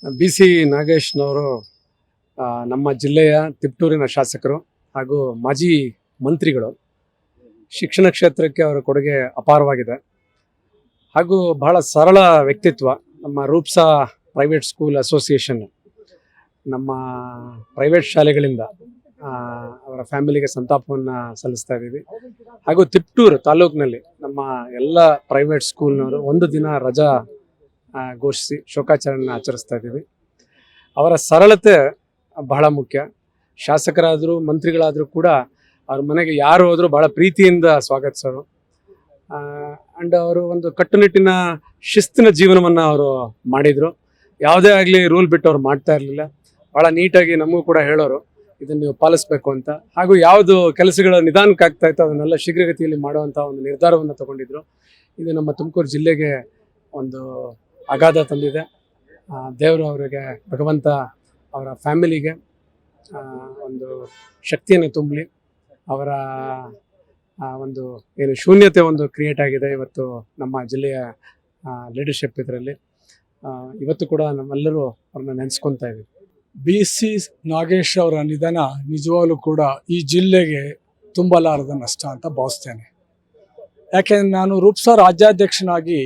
BC ನಾಗೇಶ್ನವರು ನಮ್ಮ ಜಿಲ್ಲೆಯ ತಿಪಟೂರಿನ ಶಾಸಕರು ಹಾಗೂ ಮಾಜಿ ಮಂತ್ರಿಗಳು. ಶಿಕ್ಷಣ ಕ್ಷೇತ್ರಕ್ಕೆ ಅವರ ಕೊಡುಗೆ ಅಪಾರವಾಗಿದೆ ಹಾಗೂ ಬಹಳ ಸರಳ ವ್ಯಕ್ತಿತ್ವ. ನಮ್ಮ ರೂಪ್ಸಾ ಪ್ರೈವೇಟ್ ಸ್ಕೂಲ್ ಅಸೋಸಿಯೇಷನ್ ನಮ್ಮ ಪ್ರೈವೇಟ್ ಶಾಲೆಗಳಿಂದ ಅವರ ಫ್ಯಾಮಿಲಿಗೆ ಸಂತಾಪವನ್ನು ಸಲ್ಲಿಸ್ತಾ ಇದ್ದೀವಿ. ಹಾಗೂ ತಿಪಟೂರು ತಾಲೂಕಿನಲ್ಲಿ ನಮ್ಮ ಎಲ್ಲ ಪ್ರೈವೇಟ್ ಸ್ಕೂಲ್ನವರು ಒಂದು ದಿನ ರಜಾ ಘೋಷಿಸಿ ಶೋಕಾಚರಣೆಯನ್ನು ಆಚರಿಸ್ತಾ ಇದ್ದೀವಿ. ಅವರ ಸರಳತೆ ಬಹಳ ಮುಖ್ಯ. ಶಾಸಕರಾದರೂ ಮಂತ್ರಿಗಳಾದರೂ ಕೂಡ ಅವ್ರ ಮನೆಗೆ ಯಾರು ಹೋದರೂ ಬಹಳ ಪ್ರೀತಿಯಿಂದ ಸ್ವಾಗತಿಸೋರು. ಆ್ಯಂಡ್ ಅವರು ಒಂದು ಕಟ್ಟುನಿಟ್ಟಿನ ಶಿಸ್ತಿನ ಜೀವನವನ್ನು ಅವರು ಮಾಡಿದರು. ಯಾವುದೇ ಆಗಲಿ ರೂಲ್ ಬಿಟ್ಟು ಅವ್ರು ಮಾಡ್ತಾ ಇರಲಿಲ್ಲ. ಭಾಳ ನೀಟಾಗಿ ನಮಗೂ ಕೂಡ ಹೇಳೋರು, ಇದನ್ನು ನೀವು ಪಾಲಿಸಬೇಕು ಅಂತ. ಹಾಗೂ ಯಾವುದು ಕೆಲಸಗಳು ನಿಧಾನಕ್ಕೆ ಆಗ್ತಾ ಇತ್ತು ಅದನ್ನೆಲ್ಲ ಶೀಘ್ರಗತಿಯಲ್ಲಿ ಮಾಡುವಂಥ ಒಂದು ನಿರ್ಧಾರವನ್ನು ತಗೊಂಡಿದ್ರು. ಇದು ನಮ್ಮ ತುಮಕೂರು ಜಿಲ್ಲೆಗೆ ಒಂದು ಅಗಾಧ ತಂದಿದೆ. ದೇವರು ಅವರಿಗೆ, ಭಗವಂತ ಅವರ ಫ್ಯಾಮಿಲಿಗೆ ಒಂದು ಶಕ್ತಿಯನ್ನು ತುಂಬಲಿ. ಅವರ ಒಂದು ಏನು ಶೂನ್ಯತೆ ಒಂದು ಕ್ರಿಯೇಟ್ ಆಗಿದೆ ಇವತ್ತು ನಮ್ಮ ಜಿಲ್ಲೆಯ ಲೀಡರ್ಶಿಪ್ ಇದರಲ್ಲಿ. ಇವತ್ತು ಕೂಡ ನಮ್ಮೆಲ್ಲರೂ ಅವ್ರನ್ನ ನೆನೆಸ್ಕೊತಾ ಇದ್ದೀವಿ. BC ನಾಗೇಶ್ ಅವರ ನಿಧನ ನಿಜವಾಗ್ಲೂ ಕೂಡ ಈ ಜಿಲ್ಲೆಗೆ ತುಂಬಲಾರದ ನಷ್ಟ ಅಂತ ಭಾವಿಸ್ತೇನೆ. ಯಾಕೆಂದರೆ ನಾನು ರೂಪ್ಸಾ ರಾಜ್ಯಾಧ್ಯಕ್ಷನಾಗಿ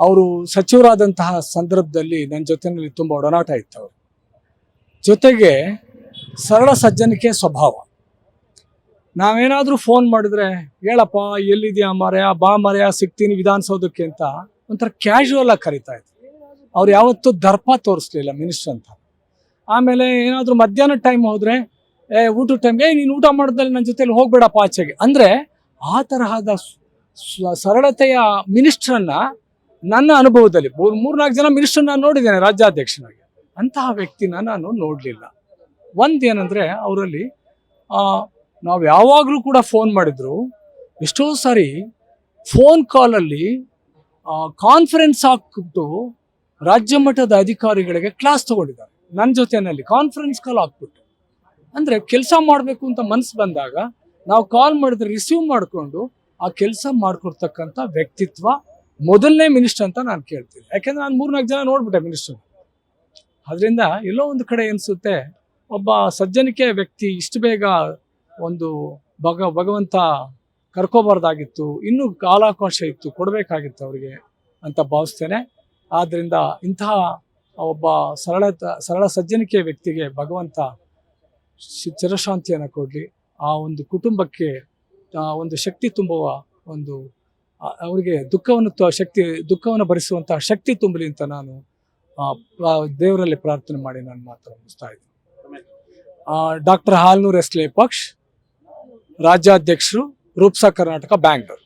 ಅವರು ಸಚಿವರಾದಂತಹ ಸಂದರ್ಭದಲ್ಲಿ ನನ್ನ ಜೊತೆಯಲ್ಲಿ ತುಂಬ ಒಡನಾಟ ಇತ್ತು. ಅವರು ಜೊತೆಗೆ ಸರಳ ಸಜ್ಜನಿಕೆ ಸ್ವಭಾವ. ನಾವೇನಾದರೂ ಫೋನ್ ಮಾಡಿದ್ರೆ, ಹೇಳಪ್ಪ ಎಲ್ಲಿದೆಯಾ ಮಾರ್ಯ, ಬಾ ಮಾರ್ಯ, ಸಿಗ್ತೀನಿ ವಿಧಾನಸೌಧಕ್ಕೆ ಅಂತ ಒಂಥರ ಕ್ಯಾಶುವಲ್ ಆಗಿ ಕರಿತಾ ಇದ್ರು. ಅವ್ರು ಯಾವತ್ತೂ ದರ್ಪ ತೋರಿಸ್ಲಿಲ್ಲ ಮಿನಿಸ್ಟರ್ ಅಂತ. ಆಮೇಲೆ ಏನಾದರೂ ಮಧ್ಯಾಹ್ನ ಟೈಮ್ ಹೋದರೆ, ಊಟದ ಟೈಮ್ಗೆ ನೀನು ಊಟ ಮಾಡಿದಲ್ಲಿ ನನ್ನ ಜೊತೆಲಿ ಹೋಗ್ಬೇಡಪ್ಪ ಆಚೆಗೆ ಅಂದರೆ, ಆ ತರಹದ ಸರಳತೆಯ ಮಿನಿಸ್ಟ್ರನ್ನ ನನ್ನ ಅನುಭವದಲ್ಲಿ 3-4 ಜನ ಮಿನಿಸ್ಟರ್ ನಾನು ನೋಡಿದ್ದೇನೆ ರಾಜ್ಯಾಧ್ಯಕ್ಷನಾಗಿ. ಅಂತಹ ವ್ಯಕ್ತಿನ ನಾನು ನೋಡಲಿಲ್ಲ. ಒಂದೇನೆಂದರೆ, ಅವರಲ್ಲಿ ನಾವು ಯಾವಾಗಲೂ ಕೂಡ ಫೋನ್ ಮಾಡಿದ್ರು, ಎಷ್ಟೋ ಸಾರಿ ಫೋನ್ ಕಾಲಲ್ಲಿ ಕಾನ್ಫರೆನ್ಸ್ ಹಾಕ್ಬಿಟ್ಟು ರಾಜ್ಯ ಮಟ್ಟದ ಅಧಿಕಾರಿಗಳಿಗೆ ಕ್ಲಾಸ್ ತಗೊಂಡಿದ್ದಾರೆ. ನನ್ನ ಜೊತೆಯಲ್ಲಿ ಕಾನ್ಫರೆನ್ಸ್ ಕಾಲ್ ಹಾಕ್ಬಿಟ್ಟು, ಅಂದರೆ ಕೆಲಸ ಮಾಡಬೇಕು ಅಂತ ಮನಸ್ಸು ಬಂದಾಗ ನಾವು ಕಾಲ್ ಮಾಡಿದ್ರೆ ರಿಸೀವ್ ಮಾಡಿಕೊಂಡು ಆ ಕೆಲಸ ಮಾಡಿಕೊಡ್ತಕ್ಕಂಥ ವ್ಯಕ್ತಿತ್ವ ಮೊದಲನೇ ಮಿನಿಸ್ಟರ್ ಅಂತ ನಾನು ಕೇಳ್ತೀನಿ. ಯಾಕೆಂದರೆ ನಾನು 3-4 ಜನ ನೋಡ್ಬಿಟ್ಟೆ ಮಿನಿಸ್ಟರ್. ಅದರಿಂದ ಎಲ್ಲೋ ಒಂದು ಕಡೆ ಅನಿಸುತ್ತೆ, ಒಬ್ಬ ಸಜ್ಜನಿಕೆ ವ್ಯಕ್ತಿ ಇಷ್ಟು ಬೇಗ ಒಂದು ಭಗವಂತ ಕರ್ಕೋಬಾರ್ದಾಗಿತ್ತು, ಇನ್ನೂ ಕಾಲಾವಕಾಶ ಇತ್ತು, ಕೊಡಬೇಕಾಗಿತ್ತು ಅವರಿಗೆ ಅಂತ ಭಾವಿಸ್ತೇನೆ. ಆದ್ದರಿಂದ ಇಂತಹ ಒಬ್ಬ ಸರಳ ಸಜ್ಜನಿಕೆ ವ್ಯಕ್ತಿಗೆ ಭಗವಂತ ಚಿರಶಾಂತಿಯನ್ನು ಕೊಡಲಿ. ಆ ಒಂದು ಕುಟುಂಬಕ್ಕೆ ಒಂದು ಶಕ್ತಿ ತುಂಬುವ ಒಂದು, ಅವರಿಗೆ ದುಃಖವನ್ನು ಭರಿಸುವಂತಹ ಶಕ್ತಿ ತುಂಬಲಿ ಅಂತ ನಾನು ದೇವರಲ್ಲಿ ಪ್ರಾರ್ಥನೆ ಮಾಡಿ ನಾನು ಮಾತನ್ನು ಮುಗಿಸ್ತಾ ಇದ್ದೀನಿ. ಡಾಕ್ಟರ್ ಹಾಲ್ನೂರ್ ಎಸ್ಲೆ ಪಕ್ಷ್, ರಾಜ್ಯಾಧ್ಯಕ್ಷರು, ರೂಪ್ಸಾ ಕರ್ನಾಟಕ, ಬ್ಯಾಂಗ್ಳೂರು.